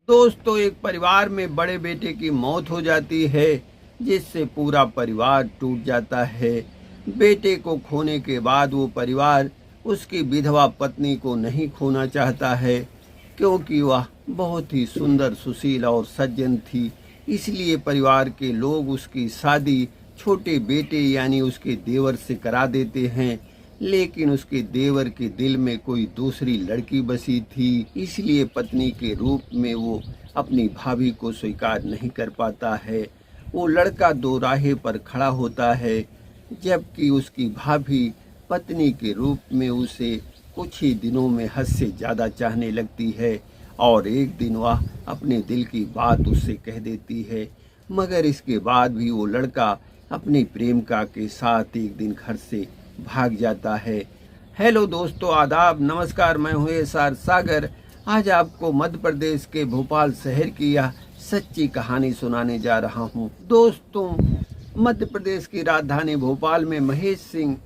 दोस्तों, एक परिवार में बड़े बेटे की मौत हो जाती है, जिससे पूरा परिवार टूट जाता है। बेटे को खोने के बाद वो परिवार उसकी विधवा पत्नी को नहीं खोना चाहता है, क्योंकि वह बहुत ही सुंदर, सुशील और सज्जन थी। इसलिए परिवार के लोग उसकी शादी छोटे बेटे यानी उसके देवर से करा देते हैं। लेकिन उसके देवर के दिल में कोई दूसरी लड़की बसी थी, इसलिए पत्नी के रूप में वो अपनी भाभी को स्वीकार नहीं कर पाता है। वो लड़का दो राहे पर खड़ा होता है, जबकि उसकी भाभी पत्नी के रूप में उसे कुछ ही दिनों में हद से ज़्यादा चाहने लगती है और एक दिन वह अपने दिल की बात उससे कह देती है। मगर इसके बाद भी वो लड़का अपनी प्रेमिका के साथ एक दिन घर से भाग जाता है। हेलो दोस्तों, आदाब, नमस्कार। मैं हूँ एसआर सागर। आज आपको मध्य प्रदेश के भोपाल शहर की यह सच्ची कहानी सुनाने जा रहा हूँ। दोस्तों, मध्य प्रदेश की राजधानी भोपाल में महेश सिंह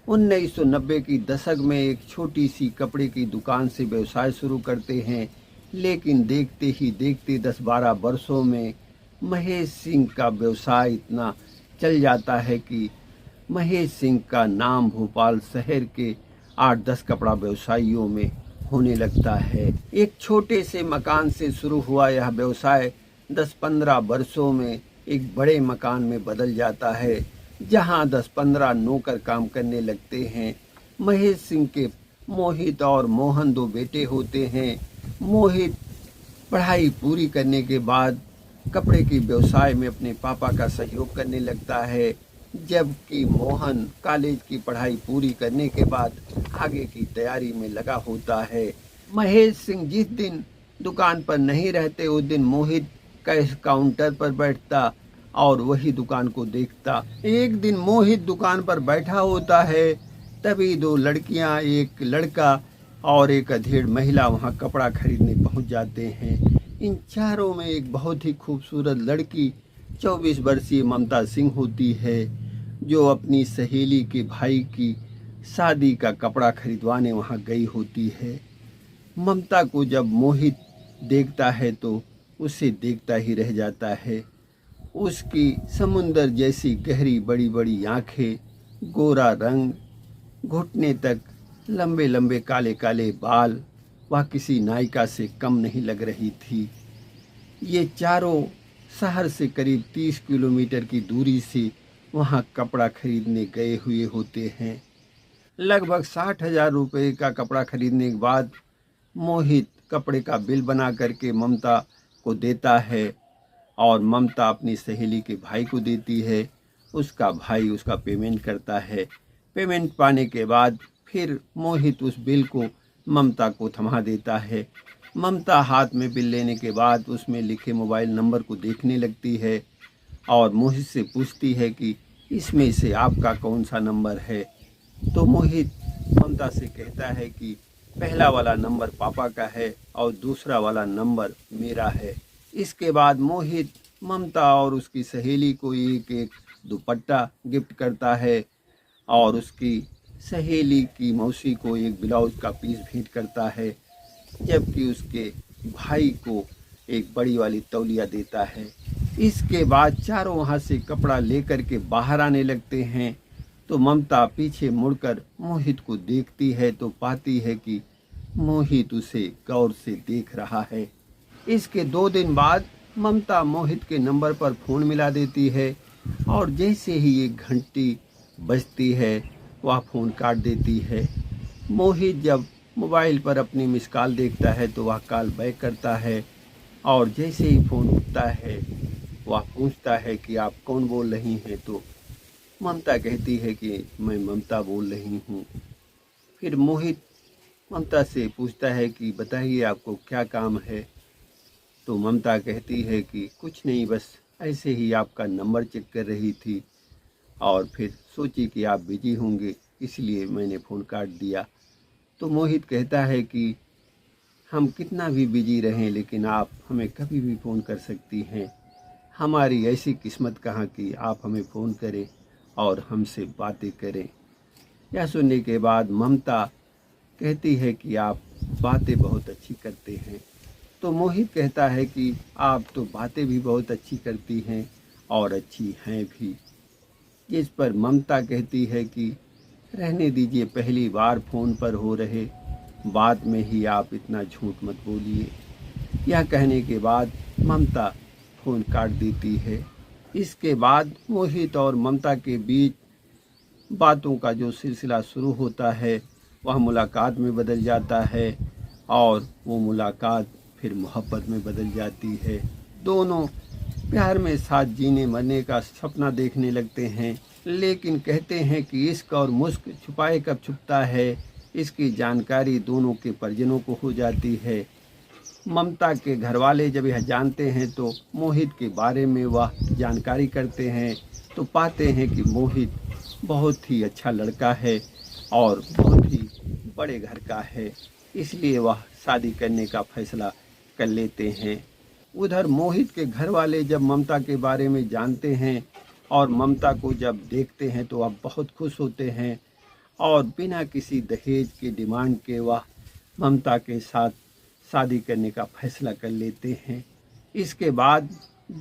1990 की दशक में एक छोटी सी कपड़े की दुकान से व्यवसाय शुरू करते हैं। लेकिन देखते ही देखते 10-12 वर्षों में महेश सिंह का व्यवसाय इतना चल जाता है कि महेश सिंह का नाम भोपाल शहर के 8-10 कपड़ा व्यवसायियों में होने लगता है। एक छोटे से मकान से शुरू हुआ यह व्यवसाय 10-15 वर्षों में एक बड़े मकान में बदल जाता है, जहां 10-15 नौकर काम करने लगते हैं। महेश सिंह के मोहित और मोहन दो बेटे होते हैं। मोहित पढ़ाई पूरी करने के बाद कपड़े की व्यवसाय में अपने पापा का सहयोग करने लगता है, जबकि मोहन कॉलेज की पढ़ाई पूरी करने के बाद आगे की तैयारी में लगा होता है। महेश सिंह जिस दिन दुकान पर नहीं रहते, उस दिन मोहित कैश काउंटर पर बैठता और वही दुकान को देखता। एक दिन मोहित दुकान पर बैठा होता है, तभी दो लड़कियां, एक लड़का और एक अधेड़ महिला वहां कपड़ा खरीदने पहुंच जाते हैं। इन चारों में एक बहुत ही खूबसूरत लड़की 24 वर्षीय ममता सिंह होती है, जो अपनी सहेली के भाई की शादी का कपड़ा खरीदवाने वहां गई होती है। ममता को जब मोहित देखता है तो उसे देखता ही रह जाता है। उसकी समुंदर जैसी गहरी बड़ी बड़ी आंखें, गोरा रंग, घुटने तक लंबे लंबे काले काले बाल, वह किसी नायिका से कम नहीं लग रही थी। ये चारों शहर से करीब 30 किलोमीटर की दूरी से वहाँ कपड़ा खरीदने गए हुए होते हैं। लगभग 60,000 रुपये का कपड़ा खरीदने के बाद मोहित कपड़े का बिल बना करके ममता को देता है और ममता अपनी सहेली के भाई को देती है। उसका भाई उसका पेमेंट करता है। पेमेंट पाने के बाद फिर मोहित उस बिल को ममता को थमा देता है। ममता हाथ में बिल लेने के बाद उसमें लिखे मोबाइल नंबर को देखने लगती है और मोहित से पूछती है कि इसमें से आपका कौन सा नंबर है। तो मोहित ममता से कहता है कि पहला वाला नंबर पापा का है और दूसरा वाला नंबर मेरा है। इसके बाद मोहित ममता और उसकी सहेली को एक एक दुपट्टा गिफ्ट करता है और उसकी सहेली की मौसी को एक ब्लाउज का पीस भेंट करता है, जबकि उसके भाई को एक बड़ी वाली तौलिया देता है। इसके बाद चारों वहाँ से कपड़ा लेकर के बाहर आने लगते हैं। तो ममता पीछे मुड़कर मोहित को देखती है तो पाती है कि मोहित उसे गौर से देख रहा है। इसके 2 दिन बाद ममता मोहित के नंबर पर फ़ोन मिला देती है और जैसे ही एक घंटी बजती है वह फ़ोन काट देती है। मोहित जब मोबाइल पर अपनी मिस कॉल देखता है तो वह कॉल बैक करता है और जैसे ही फ़ोन उठता है वह पूछता है कि आप कौन बोल रही हैं। तो ममता कहती है कि मैं ममता बोल रही हूँ। फिर मोहित ममता से पूछता है कि बताइए आपको क्या काम है। तो ममता कहती है कि कुछ नहीं, बस ऐसे ही आपका नंबर चेक कर रही थी और फिर सोची कि आप बिजी होंगे, इसलिए मैंने फ़ोन काट दिया। तो मोहित कहता है कि हम कितना भी बिजी रहें, लेकिन आप हमें कभी भी फ़ोन कर सकती हैं। हमारी ऐसी किस्मत कहाँ कि आप हमें फ़ोन करें और हमसे बातें करें। यह सुनने के बाद ममता कहती है कि आप बातें बहुत अच्छी करते हैं। तो मोहित कहता है कि आप तो बातें भी बहुत अच्छी करती हैं और अच्छी हैं भी। इस पर ममता कहती है कि रहने दीजिए, पहली बार फ़ोन पर हो रहे बात में ही आप इतना झूठ मत बोलिए। यह कहने के बाद ममता फ़ोन काट देती है। इसके बाद मोहित और ममता के बीच बातों का जो सिलसिला शुरू होता है वह मुलाकात में बदल जाता है और वो मुलाकात फिर मोहब्बत में बदल जाती है। दोनों प्यार में साथ जीने मरने का सपना देखने लगते हैं, लेकिन कहते हैं कि इश्क और मुश्क छुपाए कब छुपता है, इसकी जानकारी दोनों के परिजनों को हो जाती है। ममता के घरवाले जब यह जानते हैं तो मोहित के बारे में वह जानकारी करते हैं तो पाते हैं कि मोहित बहुत ही अच्छा लड़का है और बहुत ही बड़े घर का है, इसलिए वह शादी करने का फैसला कर लेते हैं। उधर मोहित के घर वाले जब ममता के बारे में जानते हैं और ममता को जब देखते हैं तो वह बहुत खुश होते हैं और बिना किसी दहेज के डिमांड के वह ममता के साथ शादी करने का फैसला कर लेते हैं। इसके बाद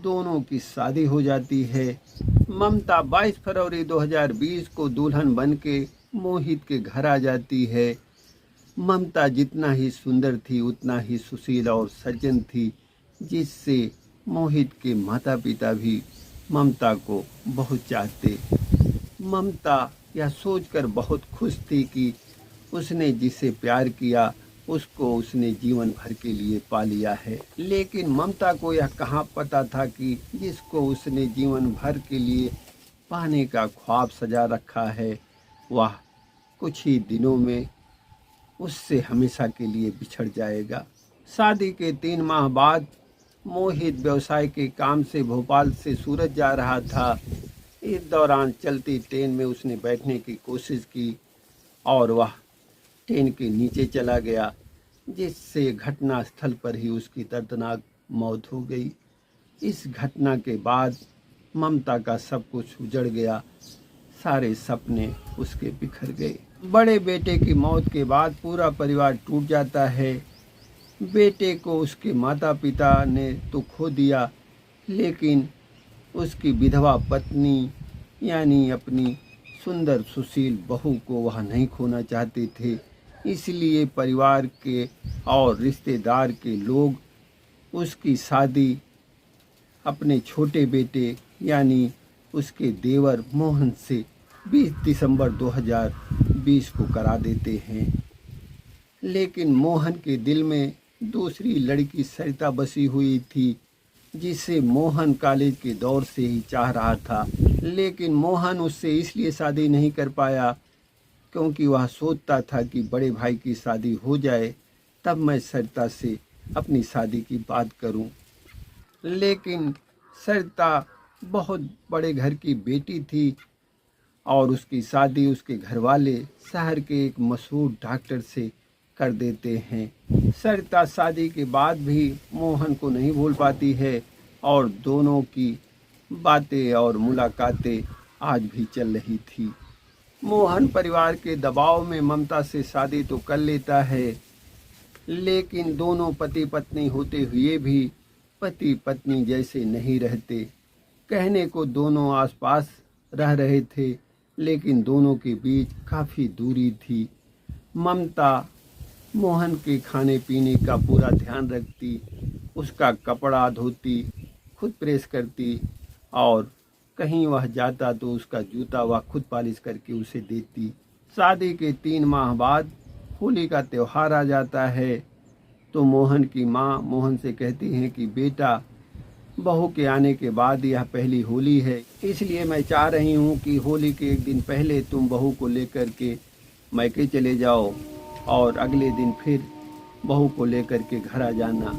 दोनों की शादी हो जाती है। ममता 22 फरवरी 2020 को दुल्हन बन के मोहित के घर आ जाती है। ममता जितना ही सुंदर थी उतना ही सुशील और सज्जन थी, जिससे मोहित के माता पिता भी ममता को बहुत चाहते। ममता यह सोचकर बहुत खुश थी कि उसने जिसे प्यार किया उसको उसने जीवन भर के लिए पा लिया है, लेकिन ममता को यह कहाँ पता था कि जिसको उसने जीवन भर के लिए पाने का ख्वाब सजा रखा है वह कुछ ही दिनों में उससे हमेशा के लिए बिछड़ जाएगा। शादी के 3 माह बाद मोहित व्यवसाय के काम से भोपाल से सूरत जा रहा था। इस दौरान चलती ट्रेन में उसने बैठने की कोशिश की और वह ट्रेन के नीचे चला गया, जिससे घटना स्थल पर ही उसकी दर्दनाक मौत हो गई। इस घटना के बाद ममता का सब कुछ उजड़ गया, सारे सपने उसके बिखर गए। बड़े बेटे की मौत के बाद पूरा परिवार टूट जाता है। बेटे को उसके माता पिता ने तो खो दिया, लेकिन उसकी विधवा पत्नी यानी अपनी सुंदर सुशील बहू को वह नहीं खोना चाहते थे, इसलिए परिवार के और रिश्तेदार के लोग उसकी शादी अपने छोटे बेटे यानी उसके देवर मोहन से 20 दिसंबर 2020 को करा देते हैं। लेकिन मोहन के दिल में दूसरी लड़की सरिता बसी हुई थी, जिसे मोहन कॉलेज के दौर से ही चाह रहा था, लेकिन मोहन उससे इसलिए शादी नहीं कर पाया क्योंकि वह सोचता था कि बड़े भाई की शादी हो जाए तब मैं सरिता से अपनी शादी की बात करूं। लेकिन सरिता बहुत बड़े घर की बेटी थी और उसकी शादी उसके घरवाले शहर के एक मशहूर डॉक्टर से कर देते हैं। सरिता शादी के बाद भी मोहन को नहीं भूल पाती है और दोनों की बातें और मुलाकातें आज भी चल रही थी। मोहन परिवार के दबाव में ममता से शादी तो कर लेता है, लेकिन दोनों पति पत्नी होते हुए भी पति पत्नी जैसे नहीं रहते। कहने को दोनों आसपास रह रहे थे, लेकिन दोनों के बीच काफ़ी दूरी थी। ममता मोहन के खाने पीने का पूरा ध्यान रखती, उसका कपड़ा धोती, खुद प्रेस करती और कहीं वह जाता तो उसका जूता वह खुद पॉलिश करके उसे देती। शादी के 3 माह बाद होली का त्यौहार आ जाता है तो मोहन की माँ मोहन से कहती हैं कि बेटा, बहू के आने के बाद यह पहली होली है, इसलिए मैं चाह रही हूँ कि होली के एक दिन पहले तुम बहू को लेकर के मैके चले जाओ और अगले दिन फिर बहू को लेकर के घर आ जाना।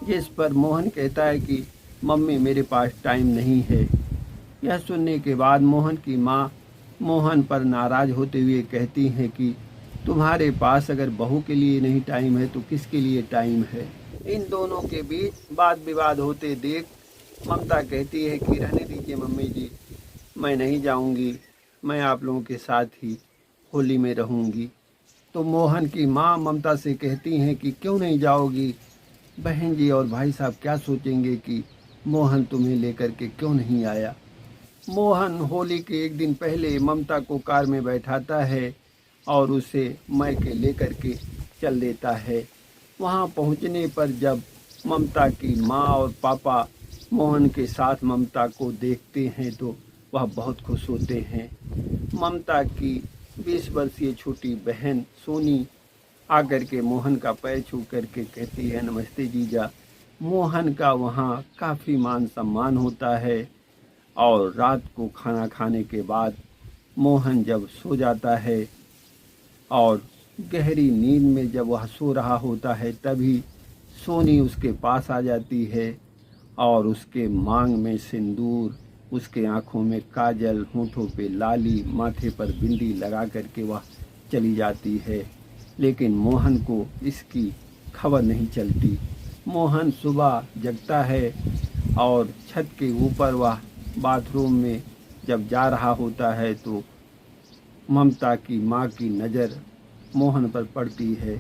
जिस पर मोहन कहता है कि मम्मी मेरे पास टाइम नहीं है। यह सुनने के बाद मोहन की माँ मोहन पर नाराज़ होते हुए कहती हैं कि तुम्हारे पास अगर बहू के लिए नहीं टाइम है तो किसके लिए टाइम है। इन दोनों के बीच वाद विवाद होते देख ममता कहती है कि रहने दीजिए मम्मी जी, मैं नहीं जाऊंगी, मैं आप लोगों के साथ ही होली में रहूंगी। तो मोहन की माँ ममता से कहती हैं कि क्यों नहीं जाओगी, बहन जी और भाई साहब क्या सोचेंगे कि मोहन तुम्हें लेकर के क्यों नहीं आया। मोहन होली के एक दिन पहले ममता को कार में बैठाता है और उसे मैके लेकर के चल देता है। वहाँ पहुँचने पर जब ममता की माँ और पापा मोहन के साथ ममता को देखते हैं तो वह बहुत खुश होते हैं। ममता की 20 वर्षीय छोटी बहन सोनी आकर के मोहन का पैर छू करके कहती है, नमस्ते जीजा। मोहन का वहाँ काफ़ी मान सम्मान होता है और रात को खाना खाने के बाद मोहन जब सो जाता है और गहरी नींद में जब वह सो रहा होता है तभी सोनी उसके पास आ जाती है और उसके मांग में सिंदूर, उसके आँखों में काजल, होठों पे लाली, माथे पर बिंदी लगा करके वह चली जाती है। लेकिन मोहन को इसकी खबर नहीं चलती। मोहन सुबह जगता है और छत के ऊपर वह बाथरूम में जब जा रहा होता है तो ममता की माँ की नज़र मोहन पर पड़ती है।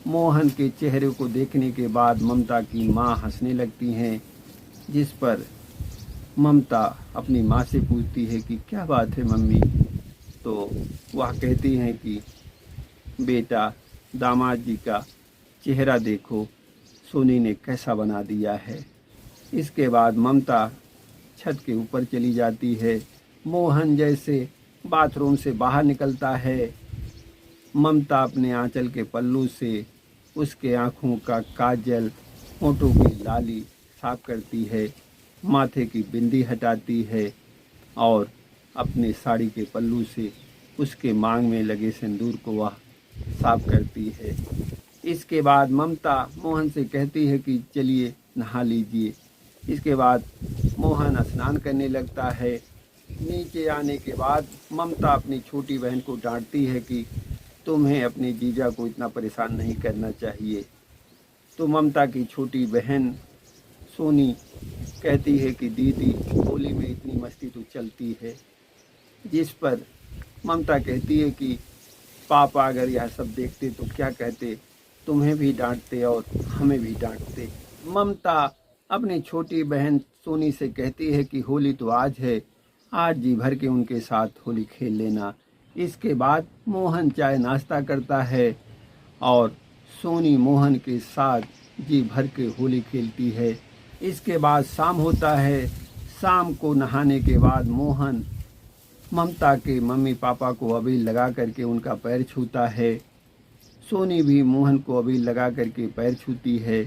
मोहन के चेहरे को देखने के बाद ममता की माँ हंसने लगती हैं, जिस पर ममता अपनी माँ से पूछती है कि क्या बात है मम्मी। तो वह कहती हैं कि बेटा, दामाद जी का चेहरा देखो, सोनी ने कैसा बना दिया है। इसके बाद ममता छत के ऊपर चली जाती है। मोहन जैसे बाथरूम से बाहर निकलता है, ममता अपने आंचल के पल्लू से उसके आँखों का काजल, होठों की लाली साफ करती है, माथे की बिंदी हटाती है और अपने साड़ी के पल्लू से उसके मांग में लगे सिंदूर को वह साफ करती है। इसके बाद ममता मोहन से कहती है कि चलिए नहा लीजिए। इसके बाद मोहन स्नान करने लगता है। नीचे आने के बाद ममता अपनी छोटी बहन को डांटती है कि तुम्हें अपने जीजा को इतना परेशान नहीं करना चाहिए। तो ममता की छोटी बहन सोनी कहती है कि दीदी, होली में इतनी मस्ती तो चलती है। जिस पर ममता कहती है कि पापा अगर यह सब देखते तो क्या कहते, तुम्हें भी डांटते और हमें भी डांटते। ममता अपनी छोटी बहन सोनी से कहती है कि होली तो आज है, आज जी भर के उनके साथ होली खेल लेना। इसके बाद मोहन चाय नाश्ता करता है और सोनी मोहन के साथ जी भर के होली खेलती है। इसके बाद शाम होता है। शाम को नहाने के बाद मोहन ममता के मम्मी पापा को अबीर लगा करके उनका पैर छूता है। सोनी भी मोहन को अबीर लगा करके पैर छूती है।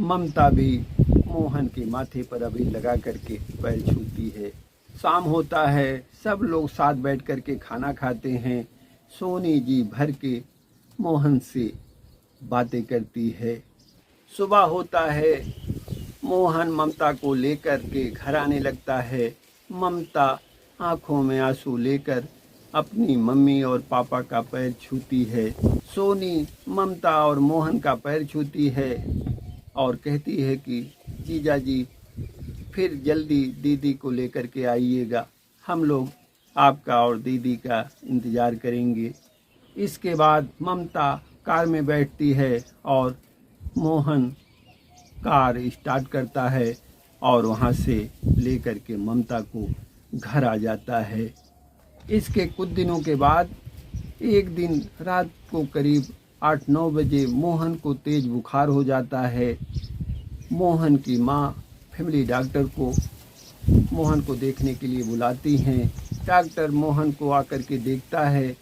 ममता भी मोहन के माथे पर अबीर लगा करके पैर छूती है। शाम होता है, सब लोग साथ बैठ करके खाना खाते हैं। सोनी जी भर के मोहन से बातें करती है। सुबह होता है, मोहन ममता को लेकर के घर आने लगता है। ममता आंखों में आंसू लेकर अपनी मम्मी और पापा का पैर छूती है। सोनी ममता और मोहन का पैर छूती है और कहती है कि जीजा जी फिर जल्दी दीदी को लेकर के आइएगा, हम लोग आपका और दीदी का इंतज़ार करेंगे। इसके बाद ममता कार में बैठती है और मोहन कार स्टार्ट करता है और वहाँ से लेकर के ममता को घर आ जाता है। इसके कुछ दिनों के बाद एक दिन रात को करीब 8-9 बजे मोहन को तेज़ बुखार हो जाता है। मोहन की माँ फैमिली डॉक्टर को मोहन को देखने के लिए बुलाती हैं। डॉक्टर मोहन को आकर के देखता है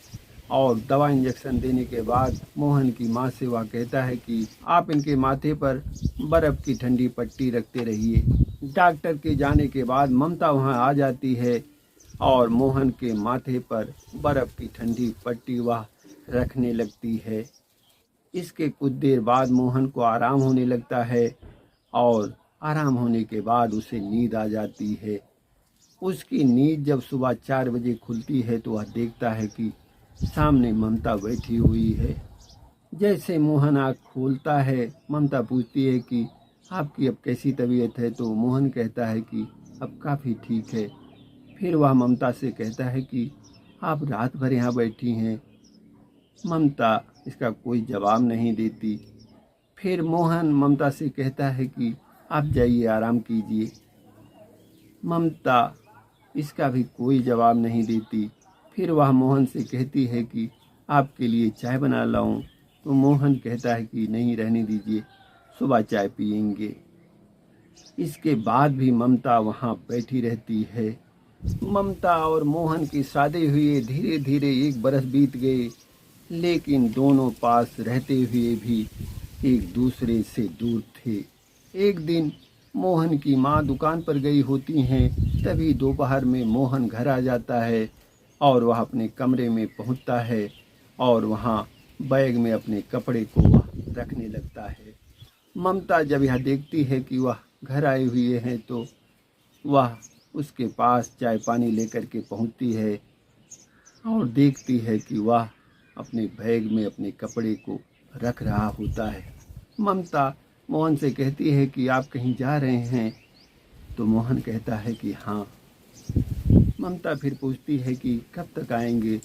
और दवा इंजेक्शन देने के बाद मोहन की माँ से वह कहता है कि आप इनके माथे पर बर्फ़ की ठंडी पट्टी रखते रहिए। डॉक्टर के जाने के बाद ममता वहाँ आ जाती है और मोहन के माथे पर बर्फ़ की ठंडी पट्टी वह रखने लगती है। इसके कुछ देर बाद मोहन को आराम होने लगता है और आराम होने के बाद उसे नींद आ जाती है। उसकी नींद जब सुबह 4 बजे खुलती है तो वह देखता है कि सामने ममता बैठी हुई है। जैसे मोहन आँख खोलता है, ममता पूछती है कि आपकी अब कैसी तबीयत है, तो मोहन कहता है कि अब काफ़ी ठीक है। फिर वह ममता से कहता है कि आप रात भर यहाँ बैठी हैं। ममता इसका कोई जवाब नहीं देती। फिर मोहन ममता से कहता है कि आप जाइए आराम कीजिए। ममता इसका भी कोई जवाब नहीं देती। फिर वह मोहन से कहती है कि आपके लिए चाय बना लाऊं। तो मोहन कहता है कि नहीं, रहने दीजिए, सुबह चाय पियेंगे। इसके बाद भी ममता वहाँ बैठी रहती है। ममता और मोहन की शादी हुए धीरे धीरे 1 बरस बीत गए, लेकिन दोनों पास रहते हुए भी एक दूसरे से दूर थे। एक दिन मोहन की माँ दुकान पर गई होती हैं, तभी दोपहर में मोहन घर आ जाता है और वह अपने कमरे में पहुंचता है और वहाँ बैग में अपने कपड़े को वह रखने लगता है। ममता जब यह देखती है कि वह घर आए हुए हैं तो वह उसके पास चाय पानी लेकर के पहुंचती है और देखती है कि वह अपने बैग में अपने कपड़े को रख रहा होता है। ममता मोहन से कहती है कि आप कहीं जा रहे हैं? तो मोहन कहता है कि हाँ। ममता फिर पूछती है कि कब तक आएंगे?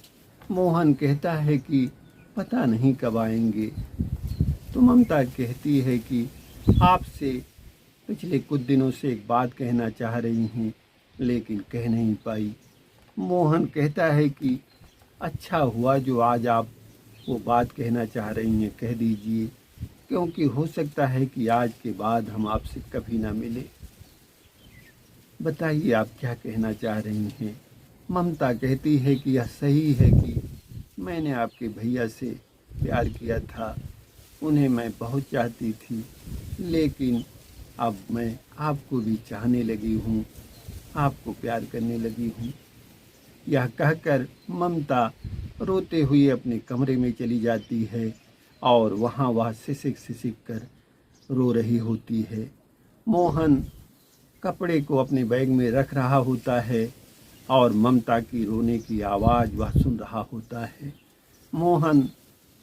मोहन कहता है कि पता नहीं कब आएंगे। तो ममता कहती है कि आपसे पिछले कुछ दिनों से एक बात कहना चाह रही हूँ, लेकिन कह नहीं पाई। मोहन कहता है कि अच्छा हुआ जो आज आप वो बात कहना चाह रही हैं, कह दीजिए, क्योंकि हो सकता है कि आज के बाद हम आपसे कभी ना मिले। बताइए आप क्या कहना चाह रही हैं? ममता कहती है कि यह सही है कि मैंने आपके भैया से प्यार किया था, उन्हें मैं बहुत चाहती थी, लेकिन अब मैं आपको भी चाहने लगी हूँ, आपको प्यार करने लगी हूँ। यह कहकर ममता रोते हुए अपने कमरे में चली जाती है और वहाँ वह सिसक सिसक कर रो रही होती है। मोहन कपड़े को अपने बैग में रख रहा होता है और ममता की रोने की आवाज़ वह सुन रहा होता है। मोहन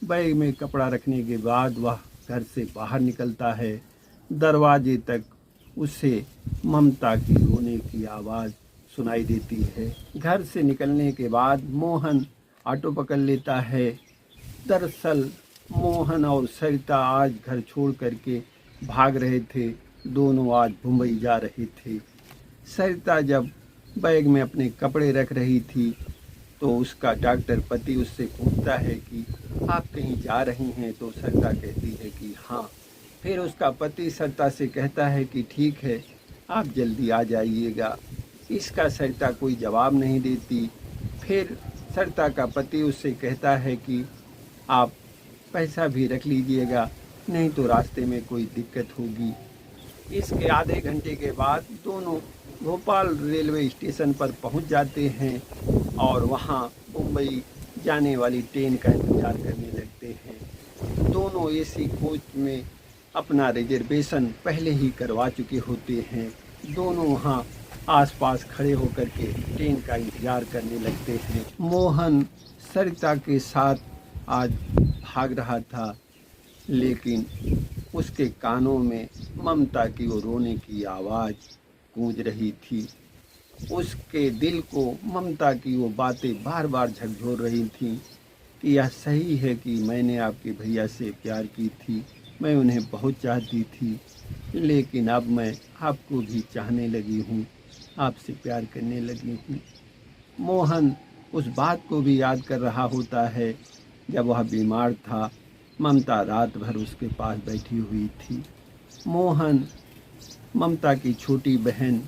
बैग में कपड़ा रखने के बाद वह घर से बाहर निकलता है। दरवाजे तक उसे ममता की रोने की आवाज़ सुनाई देती है। घर से निकलने के बाद मोहन ऑटो पकड़ लेता है। दरअसल मोहन और सरिता आज घर छोड़ करके भाग रहे थे। दोनों आज मुंबई जा रहे थे। सरिता जब बैग में अपने कपड़े रख रही थी तो उसका डॉक्टर पति उससे पूछता है कि आप कहीं जा रही हैं? तो सरिता कहती है कि हाँ। फिर उसका पति सरिता से कहता है कि ठीक है, आप जल्दी आ जाइएगा। इसका सरिता कोई जवाब नहीं देती। फिर सरिता का पति उससे कहता है कि आप पैसा भी रख लीजिएगा, नहीं तो रास्ते में कोई दिक्कत होगी। इसके आधे घंटे के बाद दोनों भोपाल रेलवे स्टेशन पर पहुंच जाते हैं और वहां मुंबई जाने वाली ट्रेन का इंतज़ार करने लगते हैं। दोनों एसी कोच में अपना रिजर्वेशन पहले ही करवा चुके होते हैं। दोनों वहां आसपास खड़े होकर के ट्रेन का इंतज़ार करने लगते हैं। मोहन सरिता के साथ आज भाग रहा था, लेकिन उसके कानों में ममता की वो रोने की आवाज़ गूंज रही थी। उसके दिल को ममता की वो बातें बार बार झकझोर रही थीं कि यह सही है कि मैंने आपके भैया से प्यार की थी, मैं उन्हें बहुत चाहती थी, लेकिन अब मैं आपको भी चाहने लगी हूँ, आपसे प्यार करने लगी हूँ। मोहन उस बात को भी याद कर रहा होता है जब वह बीमार था। ममता रात भर उसके पास बैठी हुई थी। मोहन ममता की छोटी बहन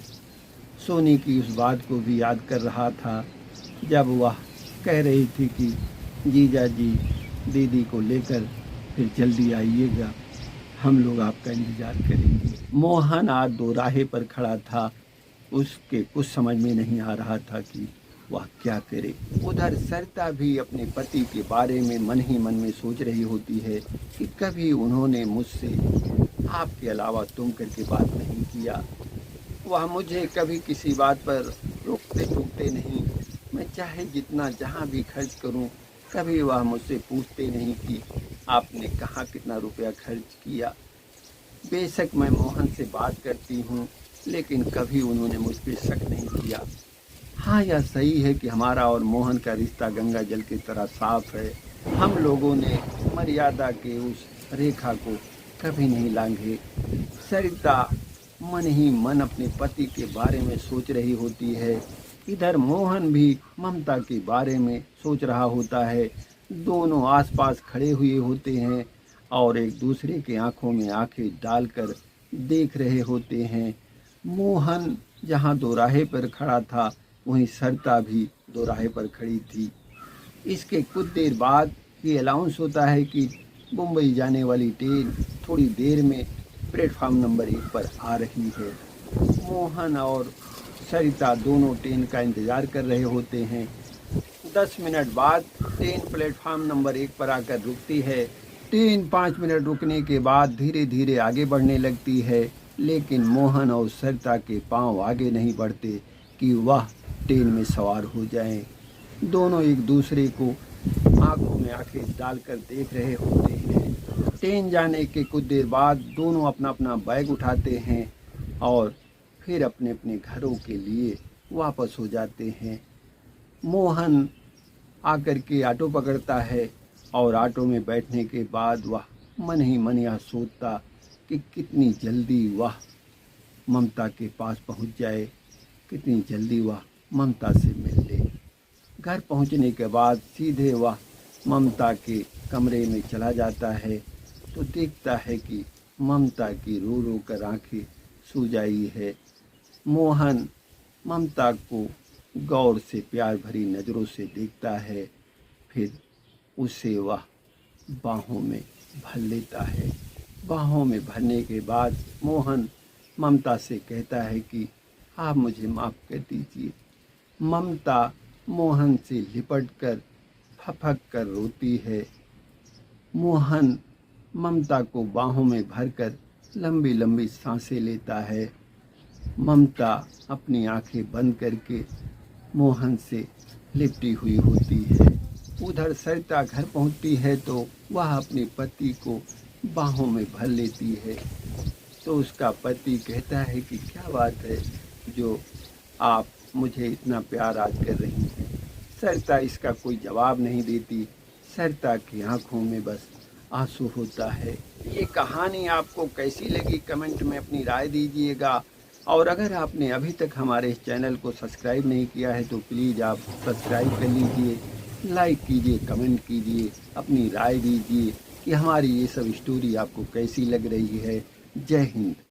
सोनी की उस बात को भी याद कर रहा था जब वह कह रही थी कि जीजा जी दीदी को लेकर फिर जल्दी आइएगा, हम लोग आपका इंतज़ार करेंगे। मोहन आज दोराहे पर खड़ा था। उसके कुछ समझ में नहीं आ रहा था कि वह क्या करे। उधर सरिता भी अपने पति के बारे में मन ही मन में सोच रही होती है कि कभी उन्होंने मुझसे आपके अलावा तुम करके बात नहीं किया। वह मुझे कभी किसी बात पर रोकते टोकते नहीं। मैं चाहे जितना जहाँ भी खर्च करूँ, कभी वह मुझसे पूछते नहीं कि आपने कहाँ कितना रुपया खर्च किया। बेशक मैं मोहन से बात करती हूँ, लेकिन कभी उन्होंने मुझ पर शक नहीं किया। हाँ, यह सही है कि हमारा और मोहन का रिश्ता गंगा जल की तरह साफ है। हम लोगों ने मर्यादा के उस रेखा को कभी नहीं लांघे। सरिता मन ही मन अपने पति के बारे में सोच रही होती है। इधर मोहन भी ममता के बारे में सोच रहा होता है। दोनों आसपास खड़े हुए होते हैं और एक दूसरे के आंखों में आंखें डालकर देख रहे होते हैं। मोहन जहां दोराहे पर खड़ा था, वहीं सरिता भी दोराहे पर खड़ी थी। इसके कुछ देर बाद ये अनाउंस होता है कि मुंबई जाने वाली ट्रेन थोड़ी देर में प्लेटफार्म नंबर 1 पर आ रही है। मोहन और सरिता दोनों ट्रेन का इंतज़ार कर रहे होते हैं। 10 मिनट बाद ट्रेन प्लेटफार्म नंबर 1 पर आकर रुकती है। ट्रेन 5 मिनट रुकने के बाद धीरे धीरे आगे बढ़ने लगती है, लेकिन मोहन और सरिता के पांव आगे नहीं बढ़ते कि वह ट्रेन में सवार हो जाएं। दोनों एक दूसरे को आंखों में आंखें डालकर देख रहे होते हैं। ट्रेन जाने के कुछ देर बाद दोनों अपना अपना बैग उठाते हैं और फिर अपने अपने घरों के लिए वापस हो जाते हैं। मोहन आकर के ऑटो पकड़ता है और ऑटो में बैठने के बाद वह मन ही मन यह सोचता कि कितनी जल्दी वह ममता के पास पहुंच जाए, कितनी जल्दी वह ममता से मिल ले। घर पहुंचने के बाद सीधे वह ममता के कमरे में चला जाता है तो देखता है कि ममता की रो रो कर आँखें सूज आई है। मोहन ममता को गौर से प्यार भरी नज़रों से देखता है, फिर उसे वह बाहों में भर लेता है। बाहों में भरने के बाद मोहन ममता से कहता है कि आप मुझे माफ़ कर दीजिए। ममता मोहन से लिपटकर फपक कर रोती है। मोहन ममता को बाहों में भरकर लंबी लंबी सांसें लेता है। ममता अपनी आंखें बंद करके मोहन से लिपटी हुई होती है। उधर सरिता घर पहुंचती है तो वह अपने पति को बाहों में भर लेती है। तो उसका पति कहता है कि क्या बात है जो आप मुझे इतना प्यार आज कर रही हैं। सरिता इसका कोई जवाब नहीं देती। सरिता की आंखों में बस आंसू होता है। ये कहानी आपको कैसी लगी कमेंट में अपनी राय दीजिएगा। और अगर आपने अभी तक हमारे इस चैनल को सब्सक्राइब नहीं किया है तो प्लीज़ आप सब्सक्राइब कर लीजिए, लाइक कीजिए, कमेंट कीजिए, अपनी राय दीजिए कि हमारी ये सब स्टोरी आपको कैसी लग रही है। जय हिंद।